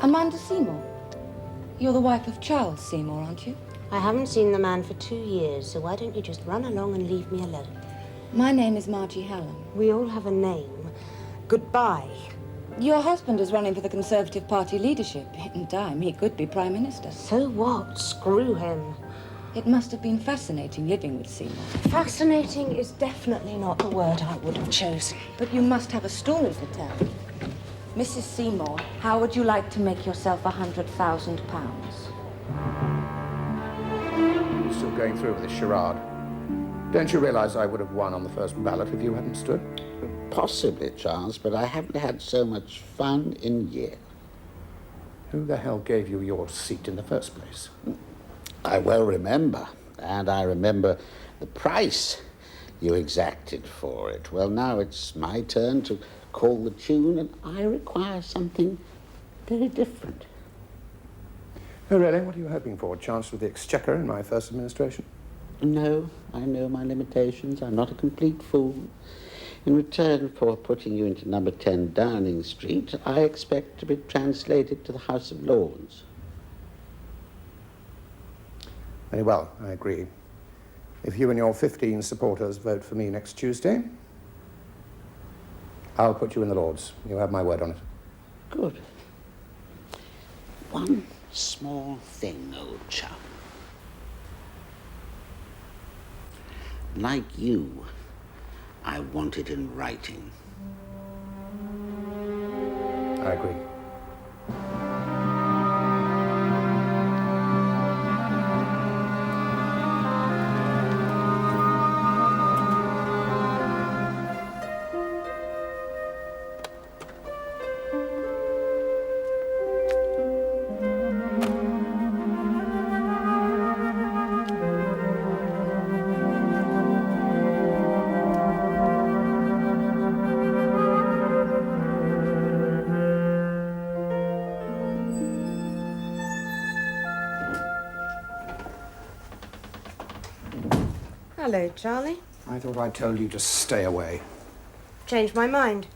Amanda Seymour. You're the wife of Charles Seymour, aren't you? I haven't seen the man for 2 years, so why don't you just run along and leave me alone? My name is Margie Hallam. We all have a name. Goodbye. Your husband is running for the Conservative Party leadership. In time, he could be Prime Minister. So what? Screw him. It must have been fascinating living with Seymour. Fascinating is definitely not the word I would have chosen. But you must have a story to tell. Mrs. Seymour, how would you like to make yourself £100,000? You're still going through with this charade. Don't you realize I would have won on the first ballot if you hadn't stood? Possibly, Charles, but I haven't had so much fun in years. Who the hell gave you your seat in the first place? I well remember, and I remember the price you exacted for it. Well, now it's my turn to call the tune, and I require something very different. Oh, really? What are you hoping for? Chancellor of the Exchequer in my first administration? No, I know my limitations. I'm not a complete fool. In return for putting you into number 10 Downing Street, I expect to be translated to the House of Lords. Very well, I agree. If you and your 15 supporters vote for me next Tuesday, I'll put you in the Lords. You have my word on it. Good. One small thing, old chum. Like you, I want it in writing. I agree. Hello, Charlie. I thought I told you to stay away. Changed my mind.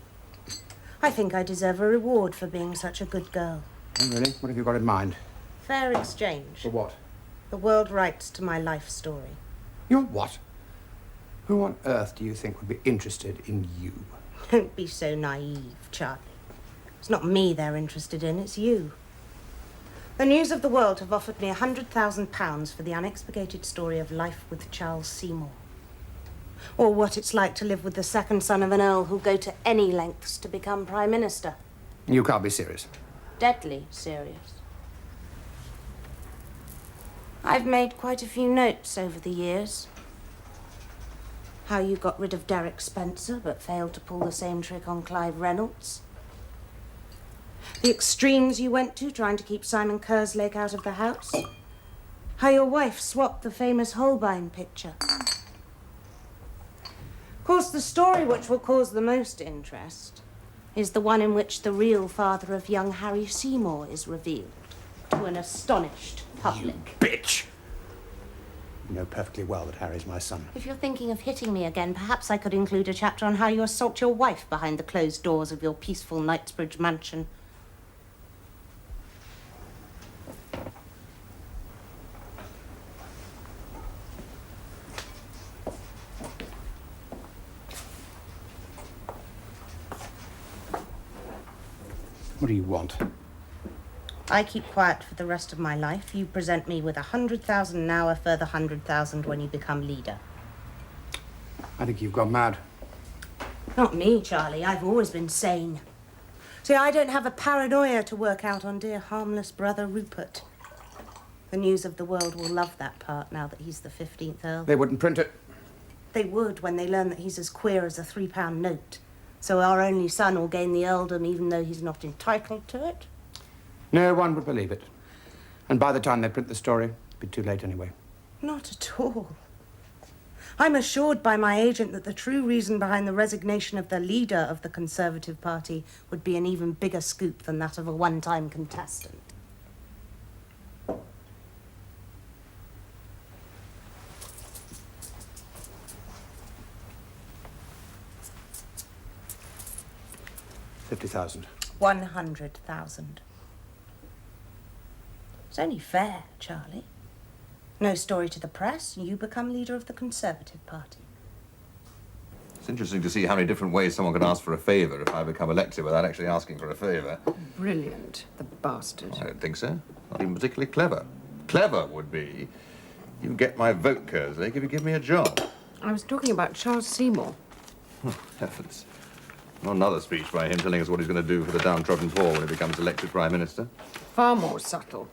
I think I deserve a reward for being such a good girl. Oh, really? What have you got in mind? Fair exchange. For what? The world rights to my life story. Your what? Who on earth do you think would be interested in you? Don't be so naive, Charlie. It's not me they're interested in, it's you. The News of the World have offered me £100,000 for the unexpurgated story of life with Charles Seymour. Or what it's like to live with the second son of an earl who'll go to any lengths to become Prime Minister. You can't be serious. Deadly serious. I've made quite a few notes over the years. How you got rid of Derek Spencer but failed to pull the same trick on Clive Reynolds. The extremes you went to trying to keep Simon Kerslake out of the house. How your wife swapped the famous Holbein picture. Of course, the story which will cause the most interest is the one in which the real father of young Harry Seymour is revealed to an astonished public. You bitch! You know perfectly well that Harry's my son. If you're thinking of hitting me again, perhaps I could include a chapter on how you assault your wife behind the closed doors of your peaceful Knightsbridge mansion. What do you want? I keep quiet for the rest of my life. You present me with 100,000 now, a further 100,000 when you become leader. I think you've gone mad. Not me, Charlie. I've always been sane. See, I don't have a paranoia to work out on dear harmless brother Rupert. The News of the World will love that part now that he's the 15th Earl. They wouldn't print it. They would when they learn that he's as queer as a £3 note. So our only son will gain the earldom even though he's not entitled to it. No one would believe it. And by the time they print the story, it'd be too late anyway. Not at all. I'm assured by my agent that the true reason behind the resignation of the leader of the Conservative Party would be an even bigger scoop than that of a one-time contestant. $50,000. 100,000. It's only fair, Charlie. No story to the press, you become leader of the Conservative Party. It's interesting to see how many different ways someone can ask for a favour if I become elected without actually asking for a favour. Brilliant, the bastard. I don't think so. Not even particularly clever. Clever would be, you get my vote, Kerslake, if you give me a job. I was talking about Charles Seymour. Heavens. Not another speech by him telling us what he's going to do for the downtrodden poor when he becomes elected Prime Minister. Far more subtle.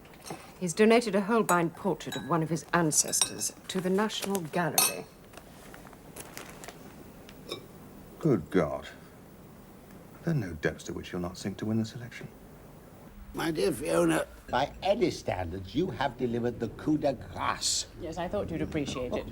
He's donated a Holbein portrait of one of his ancestors to the National Gallery. Good God. There are no depths to which you'll not sink to win this election. My dear Fiona, by any standards, you have delivered the coup de grace. Yes, I thought you'd appreciate it.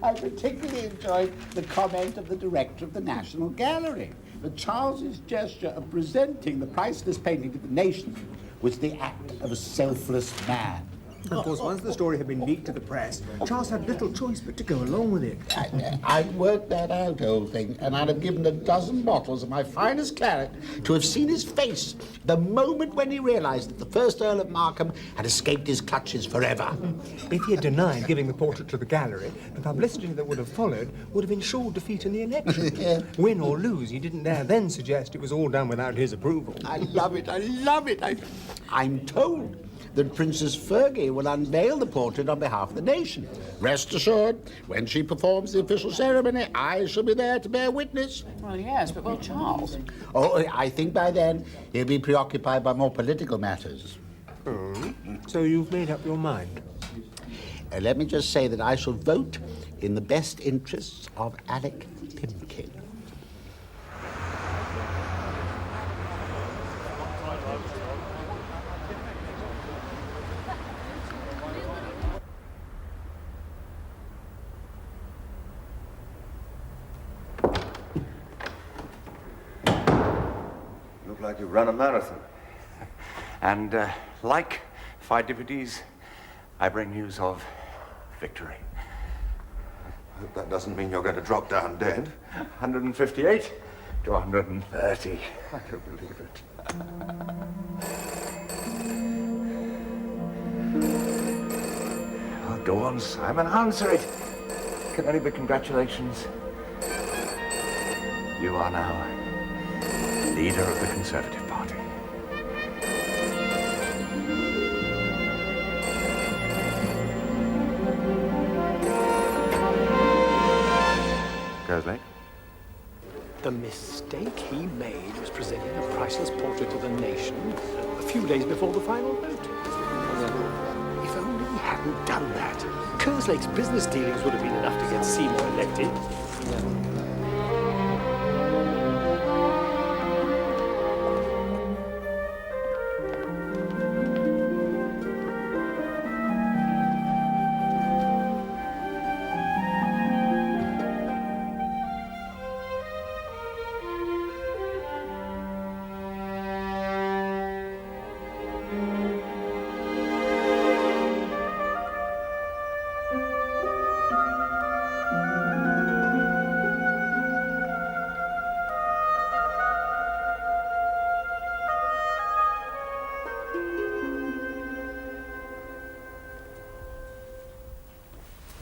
I particularly enjoyed the comment of the director of the National Gallery that Charles's gesture of presenting the priceless painting to the nation was the act of a selfless man. Of course, once the story had been leaked to the press, Charles had little choice but to go along with it. I'd worked that out, old thing, and I'd have given a dozen bottles of my finest claret to have seen his face the moment when he realised that the first Earl of Markham had escaped his clutches forever. If he had denied giving the portrait to the gallery, the publicity that would have followed would have ensured defeat in the election. Yeah. Win or lose, he didn't dare then suggest it was all done without his approval. I love it, I love it. I'm told that Princess Fergie will unveil the portrait on behalf of the nation. Rest assured, when she performs the official ceremony, I shall be there to bear witness. Well, yes, but well, Charles. Oh, I think by then he'll be preoccupied by more political matters. So you've made up your mind? Let me just say that I shall vote in the best interests of Alec Pimkin. Look like you've run a marathon. And like 5 deputies, I bring news of victory. Hope that doesn't mean you're going to drop down dead. 158 to 130. I don't believe it. Well, go on, Simon, answer it. Can only be congratulations. You are now leader of the Conservative Party. Kerslake? The mistake he made was presenting a priceless portrait to the nation a few days before the final vote. If only he hadn't done that, Kerslake's business dealings would have been enough to get Seymour elected.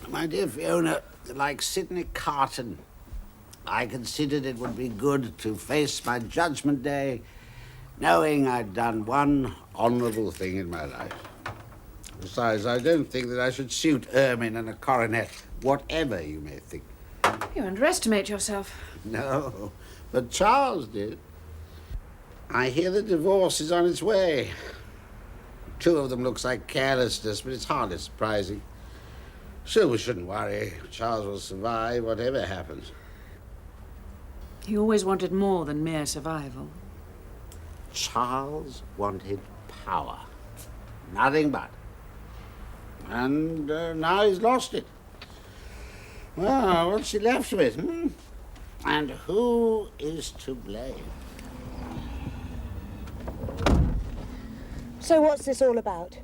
My dear Fiona, like Sidney Carton, I considered it would be good to face my judgment day knowing I'd done one honourable thing in my life. Besides, I don't think that I should suit ermine and a coronet, whatever you may think. You underestimate yourself. No, but Charles did. I hear the divorce is on its way. 2 of them looks like carelessness, but it's hardly surprising. Still, we shouldn't worry. Charles will survive whatever happens. He always wanted more than mere survival. Charles wanted power. Nothing but. And now he's lost it. Well, what's he left with? And who is to blame? So what's this all about?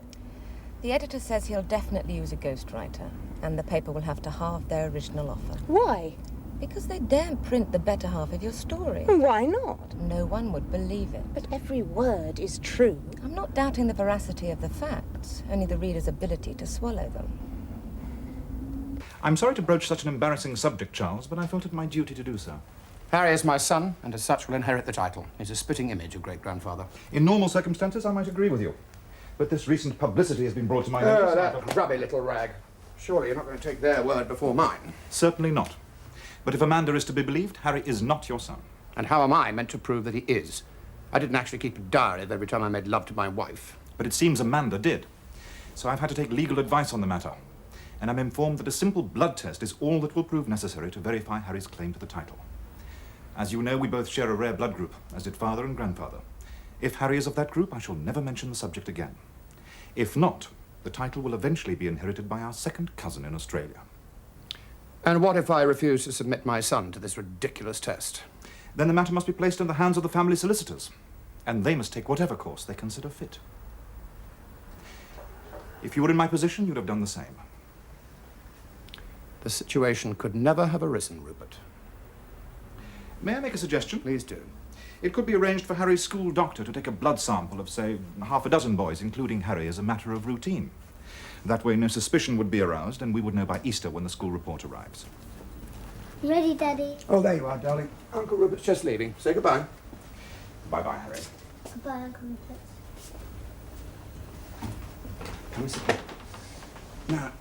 The editor says he'll definitely use a ghostwriter, and the paper will have to halve their original offer. Why? Because they daren't print the better half of your story. Why not? No one would believe it. But every word is true. I'm not doubting the veracity of the facts, only the reader's ability to swallow them. I'm sorry to broach such an embarrassing subject, Charles, but I felt it my duty to do so. Harry is my son, and as such will inherit the title. He's a spitting image of great-grandfather. In normal circumstances, I might agree with you. But this recent publicity has been brought to my notice. Oh, that grubby little rag. Surely you're not going to take their word before mine. Certainly not. But if Amanda is to be believed, Harry is not your son. And how am I meant to prove that he is? I didn't actually keep a diary of every time I made love to my wife. But it seems Amanda did. So I've had to take legal advice on the matter. And I'm informed that a simple blood test is all that will prove necessary to verify Harry's claim to the title. As you know, we both share a rare blood group, as did father and grandfather. If Harry is of that group, I shall never mention the subject again. If not, the title will eventually be inherited by our second cousin in Australia. And what if I refuse to submit my son to this ridiculous test? Then the matter must be placed in the hands of the family solicitors, and they must take whatever course they consider fit. If you were in my position, you'd have done the same. The situation could never have arisen, Rupert. May I make a suggestion? Please do. It could be arranged for Harry's school doctor to take a blood sample of, say, half a dozen boys, including Harry, as a matter of routine. That way no suspicion would be aroused, and we would know by Easter when the school report arrives. Ready, Daddy? Oh, there you are, darling. Uncle Rupert's just leaving. Say goodbye. Bye-bye, Harry. Goodbye, Uncle Rupert. Come and sit down. Now,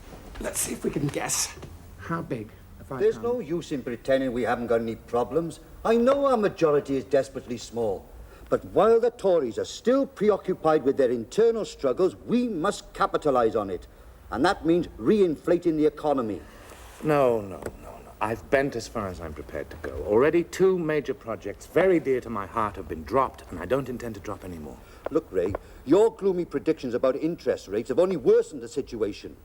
let's see if we can guess how big a £5. There's no use in pretending we haven't got any problems. I know our majority is desperately small. But while the Tories are still preoccupied with their internal struggles, we must capitalise on it. And that means re-inflating the economy. No. I've bent as far as I'm prepared to go. Already 2 major projects very dear to my heart have been dropped, and I don't intend to drop any more. Look, Ray, your gloomy predictions about interest rates have only worsened the situation.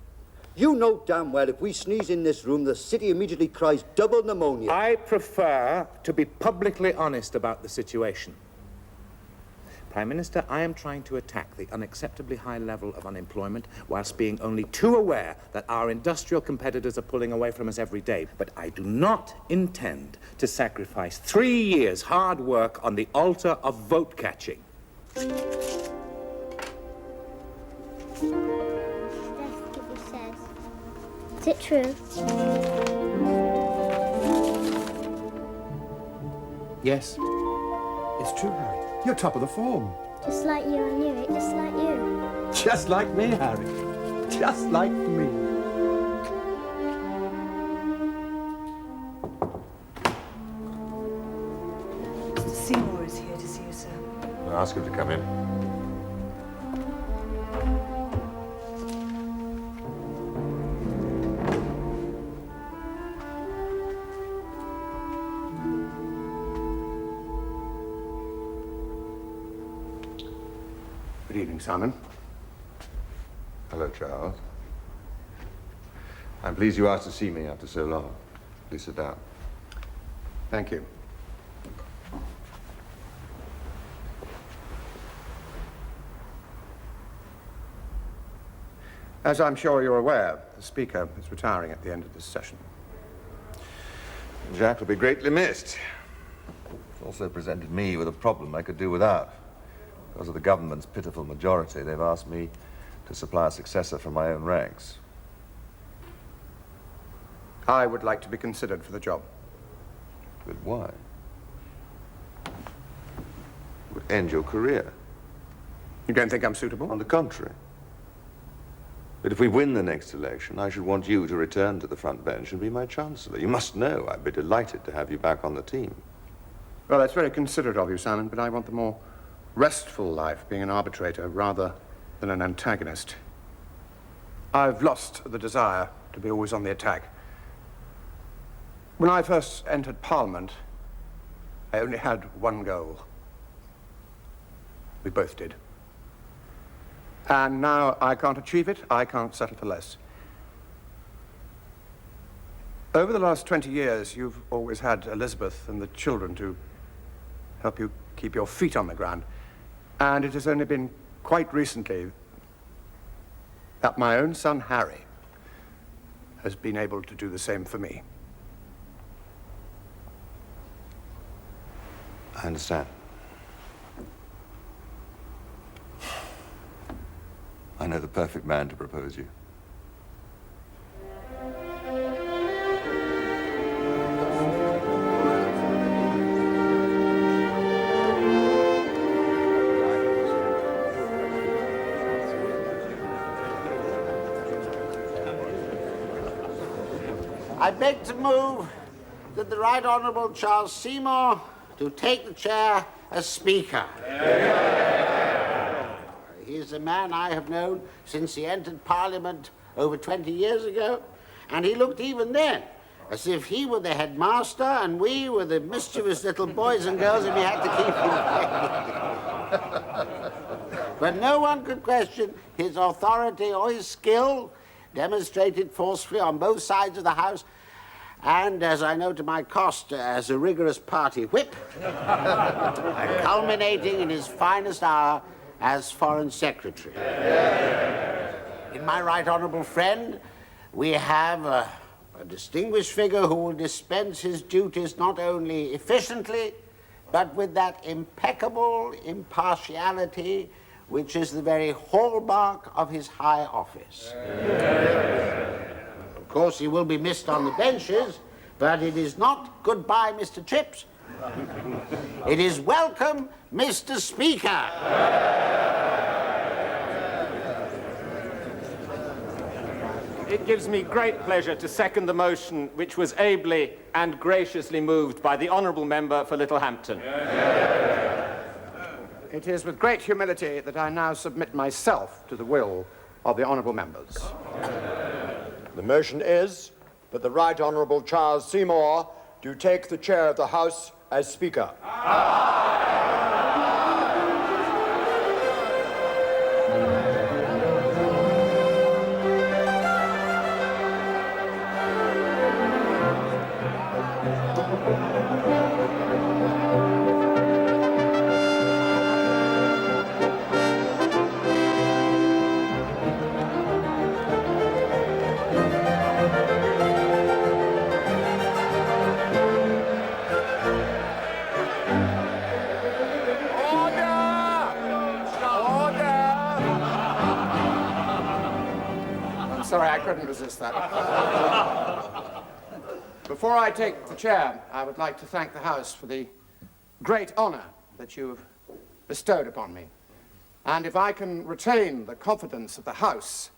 You know damn well if we sneeze in this room, the city immediately cries double pneumonia. I prefer to be publicly honest about the situation. Prime Minister, I am trying to attack the unacceptably high level of unemployment whilst being only too aware that our industrial competitors are pulling away from us every day. But I do not intend to sacrifice 3 years' hard work on the altar of vote catching. That's what he says. Is it true? Yes. It's true, Harry. You're top of the form. Just like you, I knew it. Just like you. Just like me, Harry. Just like me. Mr. Seymour is here to see you, sir. I'll ask him to come in. Good evening, Simon. Hello, Charles. I'm pleased you asked to see me after so long. Please sit down. Thank you. As I'm sure you're aware, the Speaker is retiring at the end of this session. Jack will be greatly missed. It's also presented me with a problem I could do without. Because of the government's pitiful majority, they've asked me to supply a successor from my own ranks. I would like to be considered for the job. But why? It would end your career. You don't think I'm suitable? On the contrary. But if we win the next election, I should want you to return to the front bench and be my Chancellor. You must know I'd be delighted to have you back on the team. Well, that's very considerate of you, Simon, but I want the more restful life, being an arbitrator rather than an antagonist. I've lost the desire to be always on the attack. When I first entered Parliament, I only had one goal. We both did. And now I can't achieve it, I can't settle for less. Over the last 20 years, you've always had Elizabeth and the children to help you keep your feet on the ground. And it has only been quite recently that my own son, Harry, has been able to do the same for me. I understand. I know the perfect man to propose you. I beg to move that the Right Honourable Charles Seymour to take the chair as Speaker. He is a man I have known since he entered Parliament over 20 years ago, and he looked even then as if he were the headmaster and we were the mischievous little boys and girls and we had to keep him. But no one could question his authority or his skill, demonstrated forcefully on both sides of the House, and, as I know to my cost, as a rigorous party whip, culminating in his finest hour as Foreign Secretary. In my right honourable friend, we have a distinguished figure who will dispense his duties not only efficiently, but with that impeccable impartiality which is the very hallmark of his high office. Of course, he will be missed on the benches, but it is not goodbye, Mr. Trips. It is welcome, Mr. Speaker. It gives me great pleasure to second the motion which was ably and graciously moved by the honourable member for Littlehampton. It is with great humility that I now submit myself to the will of the honourable members. The motion is that the Right Honourable Charles Seymour do take the chair of the House as Speaker. Sorry, I couldn't resist that. Before I take the chair, I would like to thank the House for the great honour that you have bestowed upon me. And if I can retain the confidence of the House,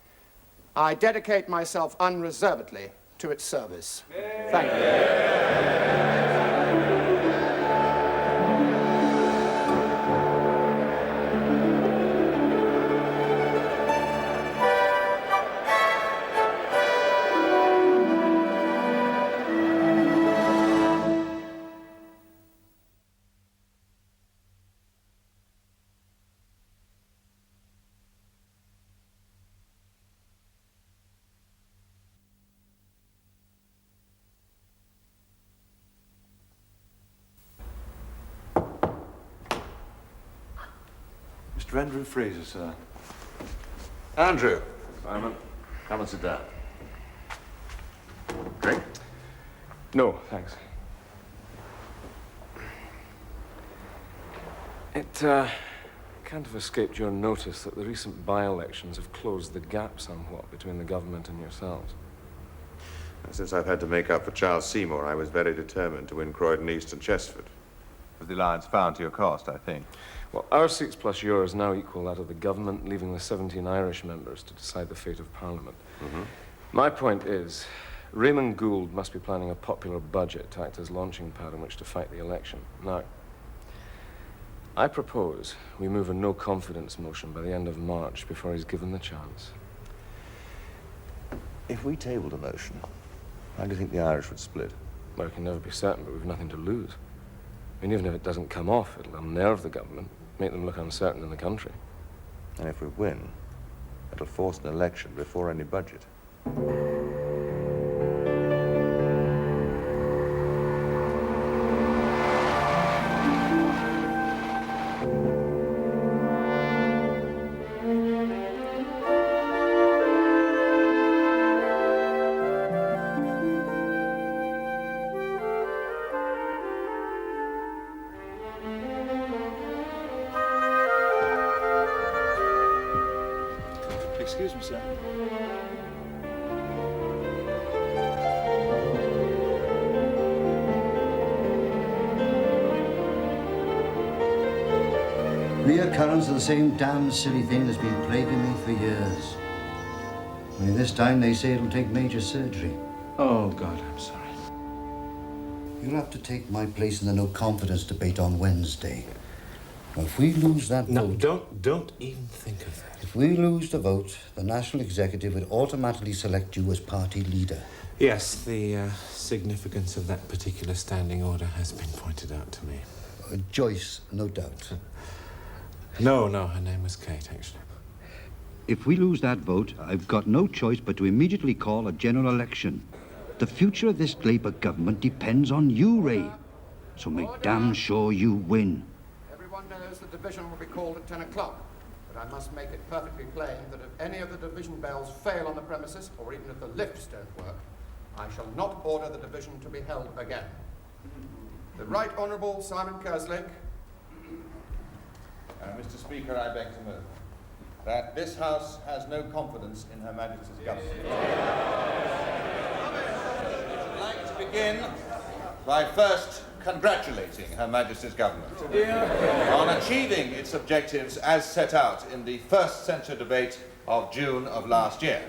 I dedicate myself unreservedly to its service. Thank you. Mr. Andrew Fraser, sir. Andrew. Simon, come and sit down. Drink? No, thanks. It can't have escaped your notice that the recent by-elections have closed the gap somewhat between the government and yourselves. Since I've had to make up for Charles Seymour, I was very determined to win Croydon East and Chesterford. Was the alliance found to your cost, I think? Well, our seats plus yours now equal that of the government, leaving the 17 Irish members to decide the fate of Parliament. Mm-hmm. My point is, Raymond Gould must be planning a popular budget to act as launching pad on which to fight the election. Now, I propose we move a no-confidence motion by the end of March before he's given the chance. If we tabled a motion, how do you think the Irish would split? Well, we can never be certain, but we've nothing to lose. I mean, even if it doesn't come off, it'll unnerve the government, make them look uncertain in the country. And if we win, it'll force an election before any budget. you, sir. Reoccurrence of the same damn silly thing that's been plaguing me for years. Only this time they say it'll take major surgery. Oh, God, I'm sorry. You'll have to take my place in the no-confidence debate on Wednesday. Now, if we lose that vote... No, don't even think of that. If we lose the vote, the National Executive would automatically select you as party leader. Yes, the significance of that particular standing order has been pointed out to me. Joyce, no doubt. No, her name was Kate, actually. If we lose that vote, I've got no choice but to immediately call a general election. The future of this Labour government depends on you, Ray. So make damn sure you win. Everyone knows the division will be called at 10 o'clock, but I must make it perfectly plain that if any of the division bells fail on the premises, or even if the lifts don't work, I shall not order the division to be held again. The Right Honourable Simon Kerslake. Mr. Speaker, I beg to move that this House has no confidence in Her Majesty's government. I'd like to begin by first congratulating Her Majesty's government on achieving its objectives as set out in the first censure debate of June of last year.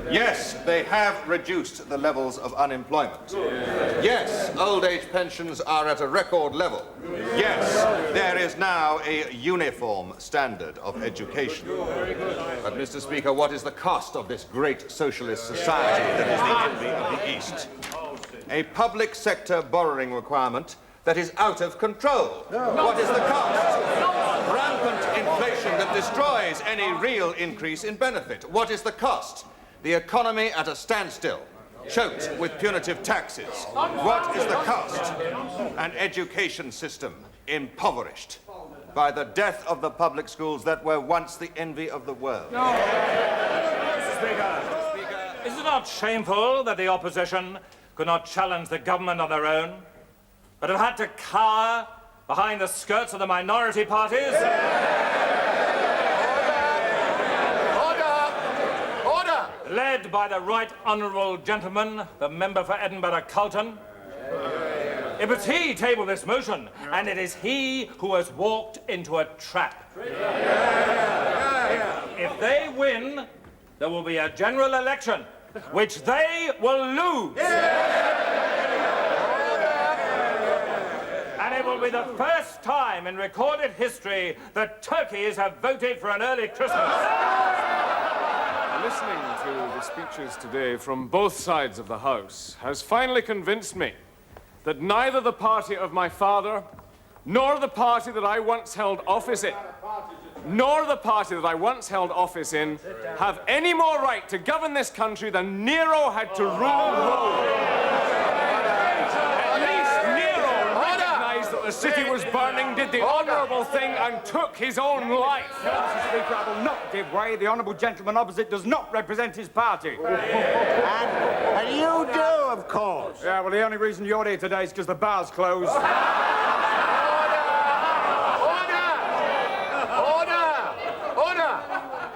Yes, they have reduced the levels of unemployment. Yes, old age pensions are at a record level. Yes, there is now a uniform standard of education. But, Mr. Speaker, what is the cost of this great socialist society that is the envy of the East? A public sector borrowing requirement that is out of control. What is the cost? Rampant inflation that destroys any real increase in benefit. What is the cost? The economy at a standstill, choked with punitive taxes. What is the cost? An education system impoverished by the death of the public schools that were once the envy of the world. Mr. Speaker, is it not shameful that the opposition could not challenge the government on their own, but have had to cower behind the skirts of the minority parties? Order! Led by the Right Honourable Gentleman, the member for Edinburgh Carlton. It was he tabled this motion, and it is he who has walked into a trap. If they win, there will be a general election, which they will lose. And it will be the first time in recorded history that turkeys have voted for an early Christmas. Listening to the speeches today from both sides of the House has finally convinced me that neither the party of my father, nor the party that I once held office in, have any more right to govern this country than Nero had to rule Rome. At least Nero recognized that the city was burning, did the honourable thing, and took his own life. Mr. Speaker, I will not give way. The honourable gentleman opposite does not represent his party. And you do, of course. Yeah, well, the only reason you're here today is because the bar's closed.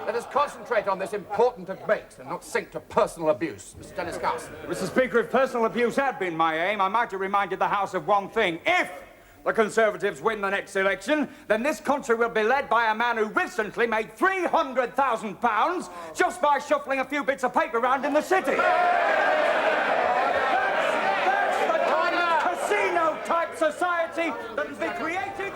Let us concentrate on this important debate and not sink to personal abuse. Mr. Dennis Carson. Mr. Speaker, if personal abuse had been my aim, I might have reminded the House of one thing. If the Conservatives win the next election, then this country will be led by a man who recently made £300,000 just by shuffling a few bits of paper around in the city. That's the kind of casino-type society that will be created.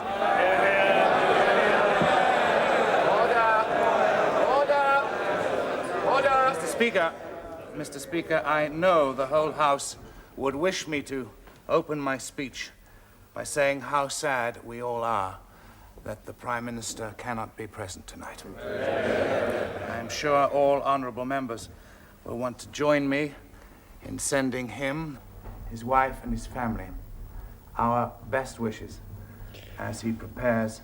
Mr. Speaker, I know the whole House would wish me to open my speech by saying how sad we all are that the Prime Minister cannot be present tonight. I'm sure all honourable members will want to join me in sending him, his wife and his family our best wishes as he prepares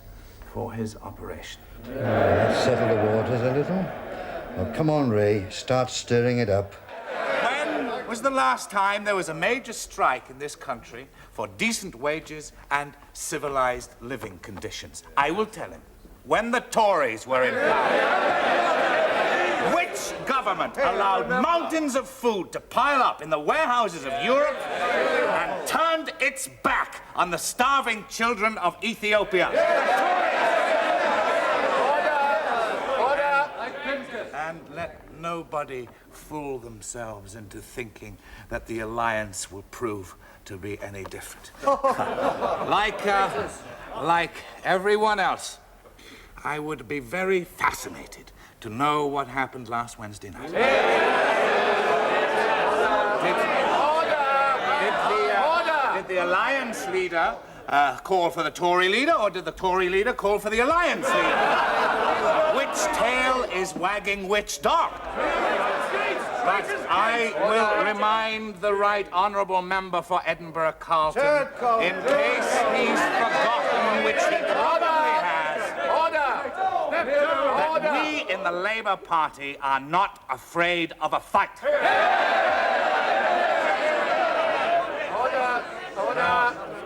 for his operation. Let's settle the waters a little. Well, come on, Ray. Start stirring it up. When was the last time there was a major strike in this country for decent wages and civilized living conditions? I will tell him. When the Tories were in power. Which Which government allowed mountains of food to pile up in the warehouses of Europe and turned its back on the starving children of Ethiopia? And let nobody fool themselves into thinking that the alliance will prove to be any different. Like everyone else, I would be very fascinated to know what happened last Wednesday night. Did the alliance leader call for the Tory leader, or did the Tory leader call for the alliance leader? Which tail is wagging which dog? But I will remind the right honourable member for Edinburgh Carlton, in case he's forgotten, which he probably has, that we in the Labour Party are not afraid of a fight.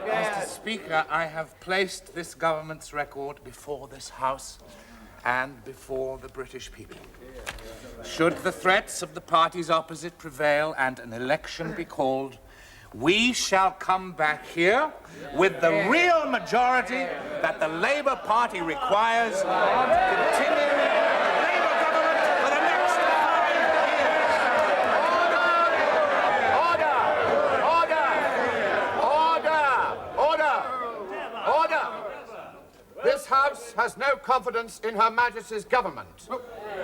Mr. Speaker, I have placed this government's record before this House and before the British people. Should the threats of the parties opposite prevail and an election be called, we shall come back here with the real majority that the Labour Party requires to continue the Labour government for the next 5 years. Order! This House has no confidence in Her Majesty's government.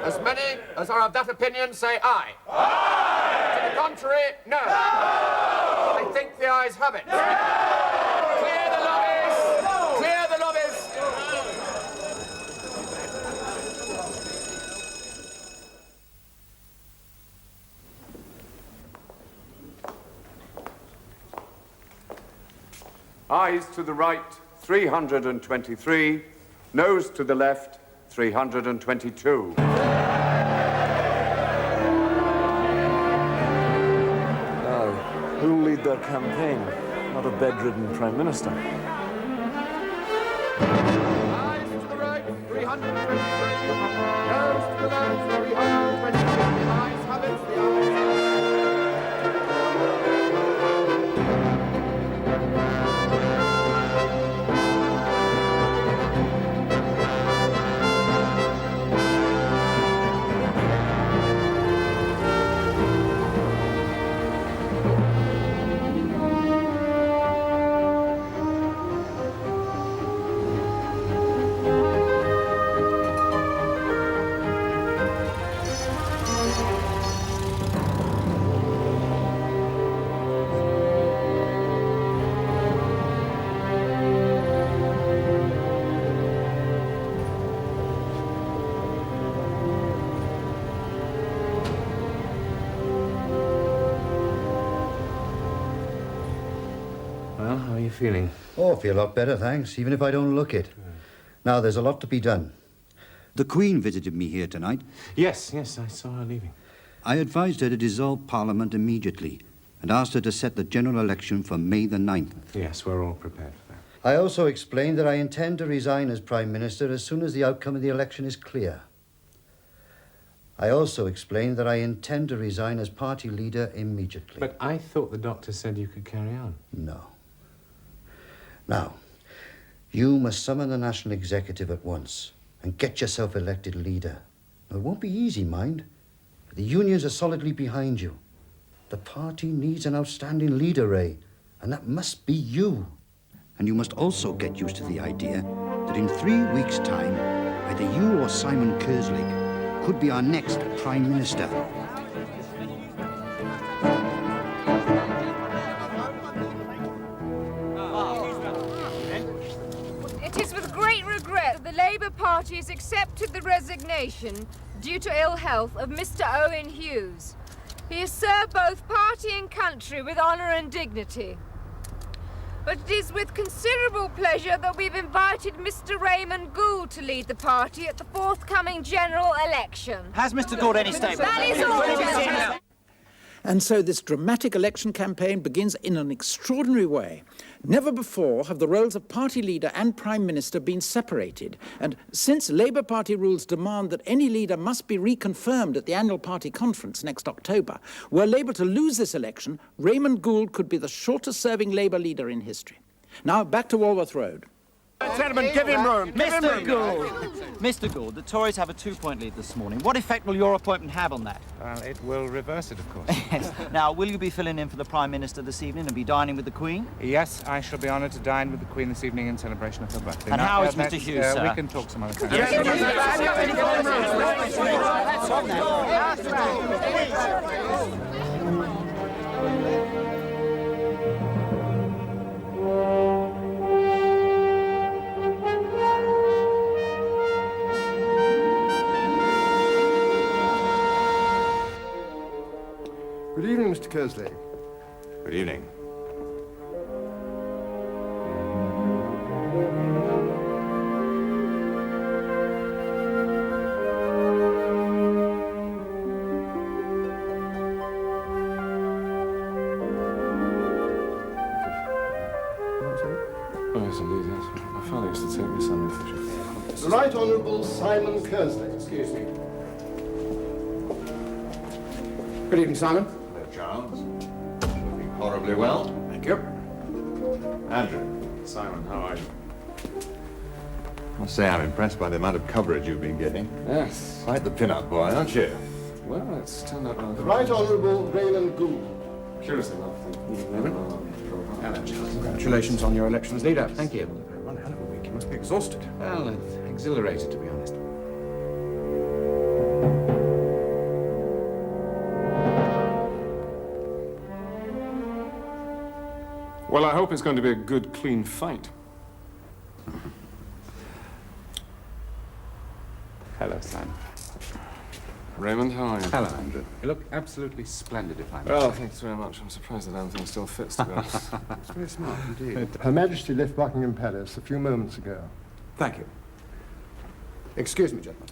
As many as are of that opinion say aye. Aye! To the contrary, no. I think the ayes have it. Clear the lobbies! Clear the lobbies! Ayes to the right, 323. Noes to the left, 322. Now, who'll lead their campaign? Not a bedridden Prime Minister. Ayes to the right, 323. Noes to the left, 322. The ayes have it. The ayes have it. Well, how are you feeling? Oh, I feel a lot better, thanks, even if I don't look it. Now, there's a lot to be done. The Queen visited me here tonight. Yes, I saw her leaving. I advised her to dissolve Parliament immediately and asked her to set the general election for May the 9th. Yes, we're all prepared for that. I also explained that I intend to resign as Prime Minister as soon as the outcome of the election is clear. I also explained that I intend to resign as party leader immediately. But I thought the doctor said you could carry on. No. Now, you must summon the National Executive at once and get yourself elected leader. Now, it won't be easy, mind, but the unions are solidly behind you. The party needs an outstanding leader, Ray, and that must be you. And you must also get used to the idea that in 3 weeks' time, either you or Simon Kerslake could be our next Prime Minister. It is with great regret that the Labour Party has accepted the resignation due to ill health of Mr. Owen Hughes. He has served both party and country with honour and dignity. But it is with considerable pleasure that we've invited Mr. Raymond Gould to lead the party at the forthcoming general election. Has Mr. Gould any statement? That is all. And so this dramatic election campaign begins in an extraordinary way. Never before have the roles of party leader and prime minister been separated. And since Labour Party rules demand that any leader must be reconfirmed at the annual party conference next October, were Labour to lose this election, Raymond Gould could be the shortest-serving Labour leader in history. Now, back to Walworth Road. Gentlemen, give him room. Mr. Gould! Mr. Gould, the Tories have a 2-point lead this morning. What effect will your appointment have on that? Well, it will reverse it, of course. Yes. Now, will you be filling in for the Prime Minister this evening and be dining with the Queen? Yes, I shall be honoured to dine with the Queen this evening in celebration of her birthday. And Now, how is Mr. Hughes, sir? We can talk some other time. Good evening, Mr. Kersley. Good evening. Oh, yes, indeed, yes. My father used to take me Sunday fishing. The Right Honourable Simon Kersley. Excuse me. Good evening, Simon. Hello, Charles. Looking horribly well. Thank you. Andrew. Simon, how are you? I must say I'm impressed by the amount of coverage you've been getting. Yes. Quite the pin-up boy, aren't you? Well, it's turned out rather... The Right Honourable Raymond Gould. Curiously enough, Congratulations on your election as leader. Thank you. One hell of a week. You must be exhausted. Well, exhilarated, to be honest. Well, I hope it's going to be a good, clean fight. Hello, Simon. Raymond, how are you? Hello, Andrew. You look absolutely splendid, if I may Well, say. thanks very much. I'm surprised that damn thing still fits, to be honest. It's very smart indeed. Her Majesty left Buckingham Palace a few moments ago. Thank you. Excuse me, gentlemen.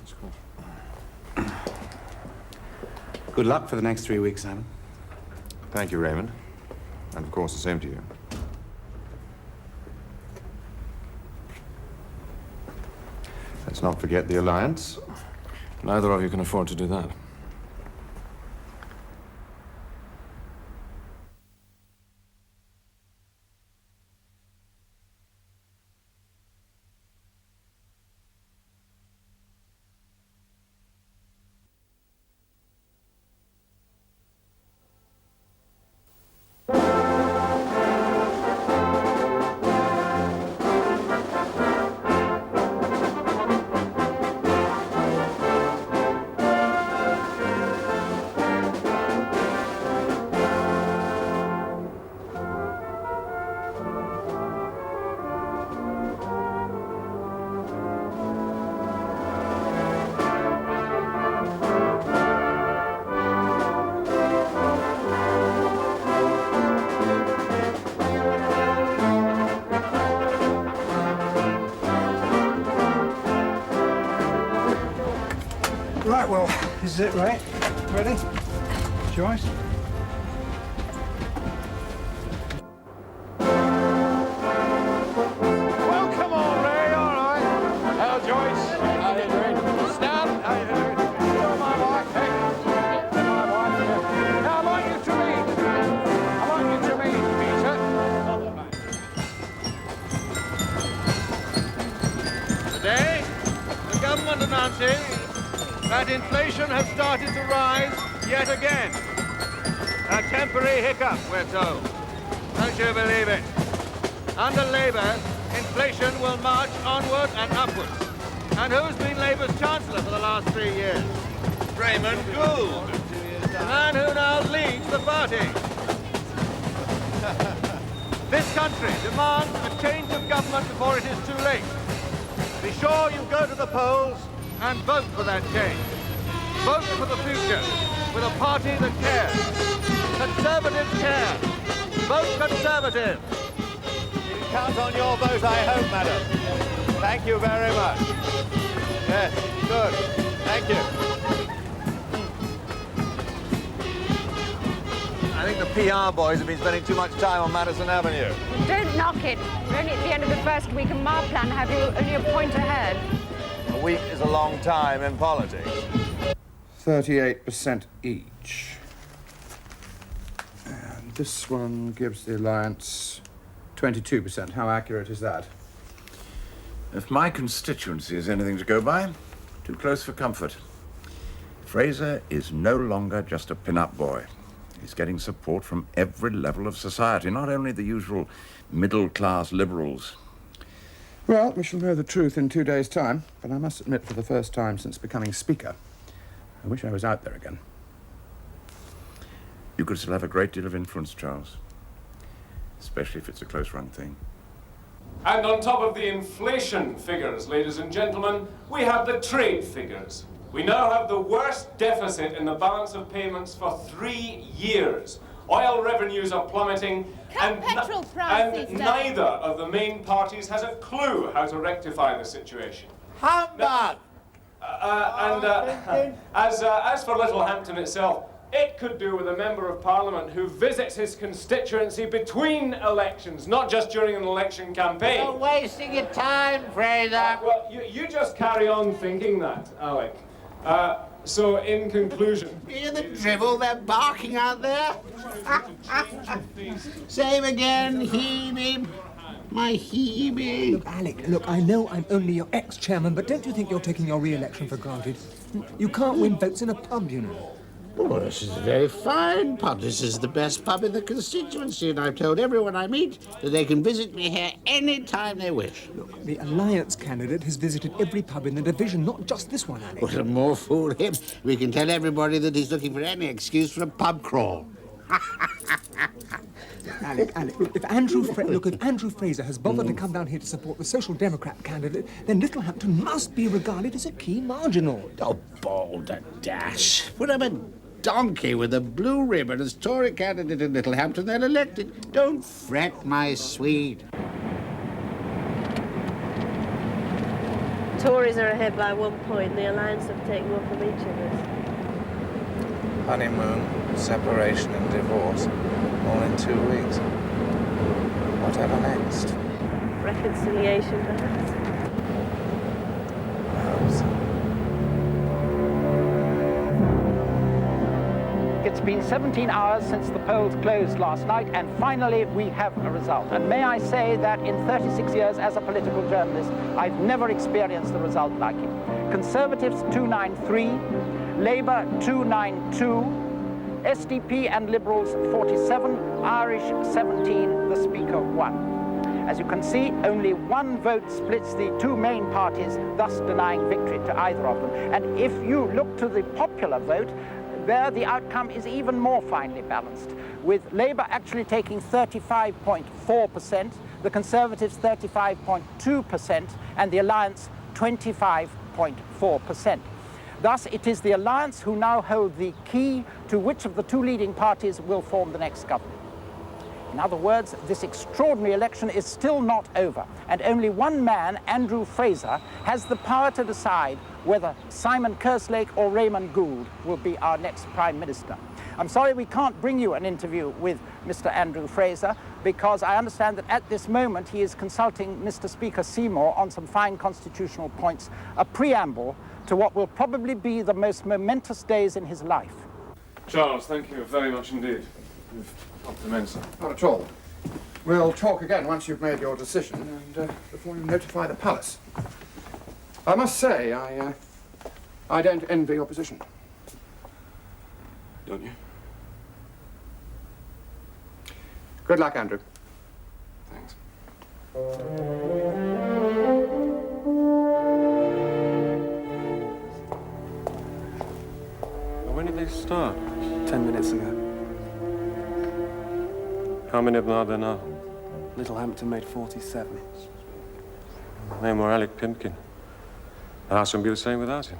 Good luck for the next 3 weeks, Simon. Thank you, Raymond. And of course, the same to you. Let's not forget the alliance. Neither of you can afford to do that. Right, well, this is it, right? Ready? Joyce? Well, come on, Ray, all right. Hello, Joyce. How you doing? Stan, how you doing? You're my wife, hey? You're my wife, yeah. Now, I'd like you to meet Peter. Today, the government announces that inflation has started to rise yet again. A temporary hiccup, we're told. Don't you believe it? Under Labour, inflation will march onward and upwards. And who's been Labour's Chancellor for the last 3 years? Raymond Gould, the man who now leads the party. This country demands a change of government before it is too late. Be sure you go to the polls and vote for that change. Vote for the future with a party that cares. Conservatives care. Vote Conservative. You can count on your vote, I hope, madam. Thank you very much. Yes, good. Thank you. I think the PR boys have been spending too much time on Madison Avenue. Don't knock it. We're only at the end of the first week, and my plan have you only a point ahead. A week is a long time in politics. 38% each. And this one gives the Alliance 22%. How accurate is that? If my constituency is anything to go by, too close for comfort. Fraser is no longer just a pin-up boy. He's getting support from every level of society, not only the usual middle-class liberals. Well, we shall know the truth in 2 days' time, but I must admit, for the first time since becoming Speaker, I wish I was out there again. You could still have a great deal of influence, Charles. Especially if it's a close-run thing. And on top of the inflation figures, ladies and gentlemen, we have the trade figures. We now have the worst deficit in the balance of payments for 3 years. Oil revenues are plummeting, and neither of the main parties has a clue how to rectify the situation. Humbug! As for Littlehampton itself, it could do with a member of Parliament who visits his constituency between elections, not just during an election campaign. You're wasting your time, Fraser. Well, you just carry on thinking that, Alec. So, in conclusion... Hear the drivel they're barking out there? Same again, Hebe. My Hebe. Look, Alec, look, I know I'm only your ex-chairman, but don't you think you're taking your re-election for granted? You can't win votes in a pub, you know. Oh, this is a very fine pub. This is the best pub in the constituency, and I've told everyone I meet that they can visit me here any time they wish. Look, the Alliance candidate has visited every pub in the division, not just this one, Alec. Well, the more fool him. We can tell everybody that he's looking for any excuse for a pub crawl. Alec, look, if Andrew Fraser has bothered to come down here to support the Social Democrat candidate, then Littlehampton must be regarded as a key marginal. Oh, balderdash. Put him a donkey with a blue ribbon as Tory candidate in Littlehampton, then elected. Don't fret, my sweet. Tories are ahead by 1 point. The Alliance have taken one from each of us. Honeymoon, separation and divorce, all in 2 weeks. Whatever next? Reconciliation, perhaps. It's been 17 hours since the polls closed last night, and finally we have a result. And may I say that in 36 years as a political journalist, I've never experienced a result like it. Conservatives 293, Labour 292, SDP and Liberals 47, Irish 17, the Speaker 1. As you can see, only one vote splits the two main parties, thus denying victory to either of them. And if you look to the popular vote, there the outcome is even more finely balanced, with Labour actually taking 35.4%, the Conservatives 35.2%, and the Alliance 25.4%. Thus, it is the Alliance who now hold the key to which of the two leading parties will form the next government. In other words, this extraordinary election is still not over, and only one man, Andrew Fraser, has the power to decide whether Simon Kerslake or Raymond Gould will be our next Prime Minister. I'm sorry we can't bring you an interview with Mr. Andrew Fraser, because I understand that at this moment he is consulting Mr. Speaker Seymour on some fine constitutional points, a preamble to what will probably be the most momentous days in his life. Charles, thank you very much indeed. You've helped immensely. Not at all. We'll talk again once you've made your decision and before you notify the palace. I must say, I don't envy your position. Don't you? Good luck, Andrew. Thanks. When did they start? 10 minutes ago. How many of them are there now? Littlehampton made 47. No more Alec Pimpkin. The house won't be the same without him.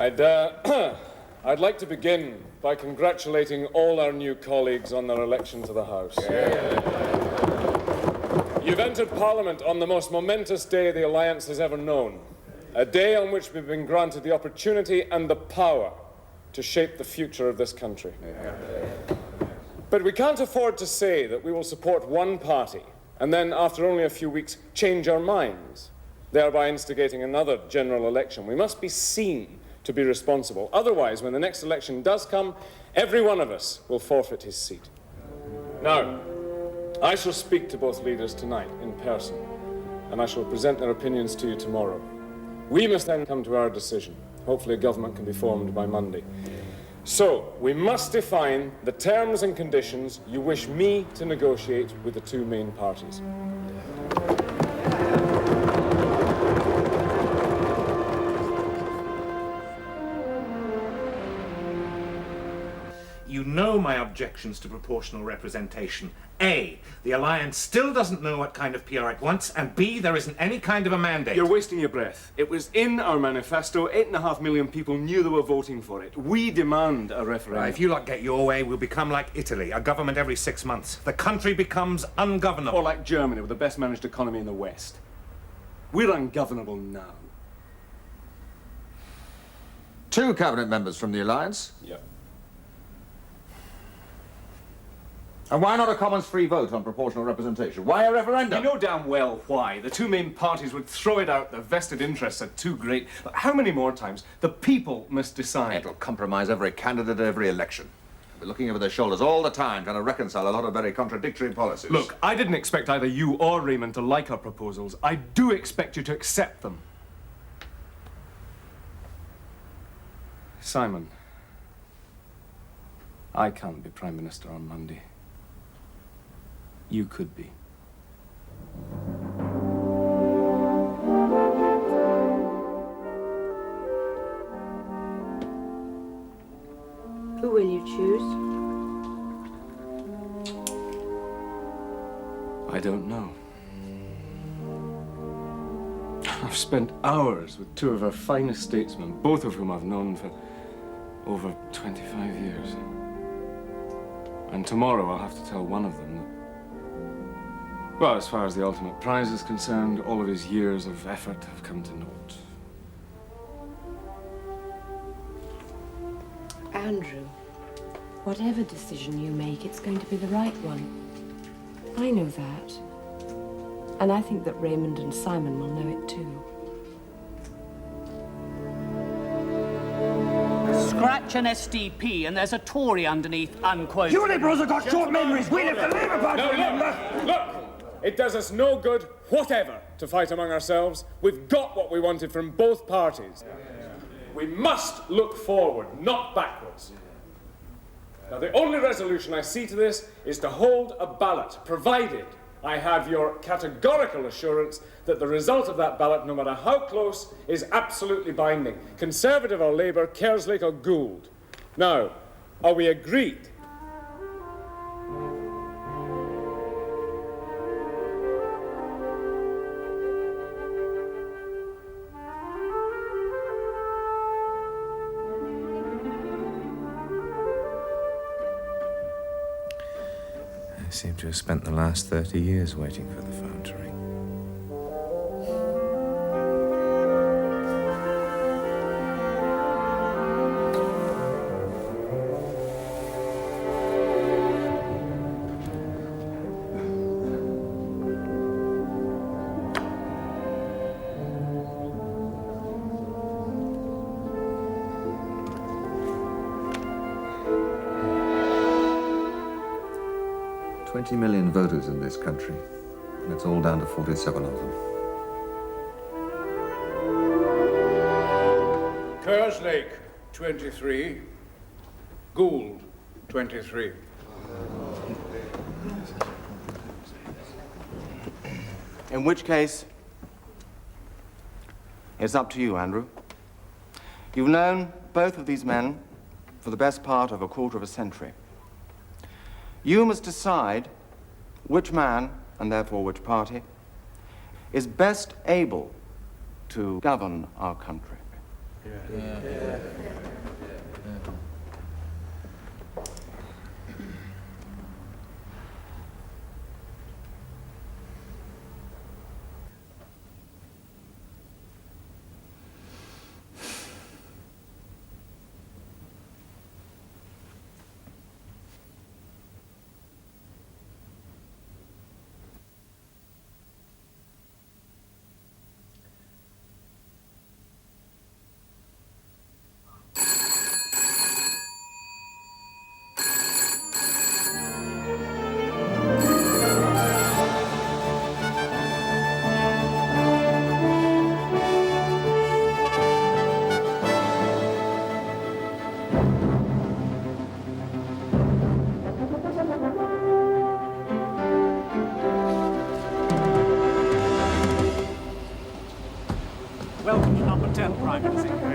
I'd like to begin by congratulating all our new colleagues on their election to the House. You've entered Parliament on the most momentous day the Alliance has ever known. A day on which we've been granted the opportunity and the power to shape the future of this country. But we can't afford to say that we will support one party and then, after only a few weeks, change our minds, thereby instigating another general election. We must be seen to be responsible. Otherwise, when the next election does come, every one of us will forfeit his seat. Now, I shall speak to both leaders tonight in person, and I shall present their opinions to you tomorrow. We must then come to our decision. Hopefully a government can be formed by Monday. So, we must define the terms and conditions you wish me to negotiate with the two main parties. You know my objections to proportional representation. A, the Alliance still doesn't know what kind of PR it wants, and B, there isn't any kind of a mandate. You're wasting your breath. It was in our manifesto. 8.5 million people knew they were voting for it. We demand a referendum. If you lot get your way, we'll become like Italy, a government every 6 months. The country becomes ungovernable. Or like Germany, with the best managed economy in the West. We're ungovernable now. 2 cabinet members from the Alliance? Yep. And why not a Commons free vote on proportional representation? Why a referendum? You know damn well why. The two main parties would throw it out. Their vested interests are too great. But how many more times? The people must decide. It'll compromise every candidate at every election. We're looking over their shoulders all the time, trying to reconcile a lot of very contradictory policies. Look, I didn't expect either you or Raymond to like our proposals. I do expect you to accept them. Simon, I can't be Prime Minister on Monday. You could be. Who will you choose? I don't know. I've spent hours with 2 of our finest statesmen, both of whom I've known for over 25 years. And tomorrow I'll have to tell one of them that, well, as far as the ultimate prize is concerned, all of his years of effort have come to naught. Andrew, whatever decision you make, it's going to be the right one. I know that. And I think that Raymond and Simon will know it too. Scratch an SDP and there's a Tory underneath, unquote. You Liberals have got short memories. We left the Labour Party, remember? Look! It does us no good whatever to fight among ourselves. We've got what we wanted from both parties. We must look forward, not backwards. Now, the only resolution I see to this is to hold a ballot, provided I have your categorical assurance that the result of that ballot, no matter how close, is absolutely binding. Conservative or Labour, Kerslake or Gould. Now, are we agreed? I seem to have spent the last 30 years waiting for the phone to ring. $20 million voters in this country, and it's all down to 47 of them. Kerslake, 23. Gould, 23. In which case, it's up to you, Andrew. You've known both of these men for the best part of a quarter of a century. You must decide which man, and therefore which party, is best able to govern our country. Welcome to number 10, Prime Minister.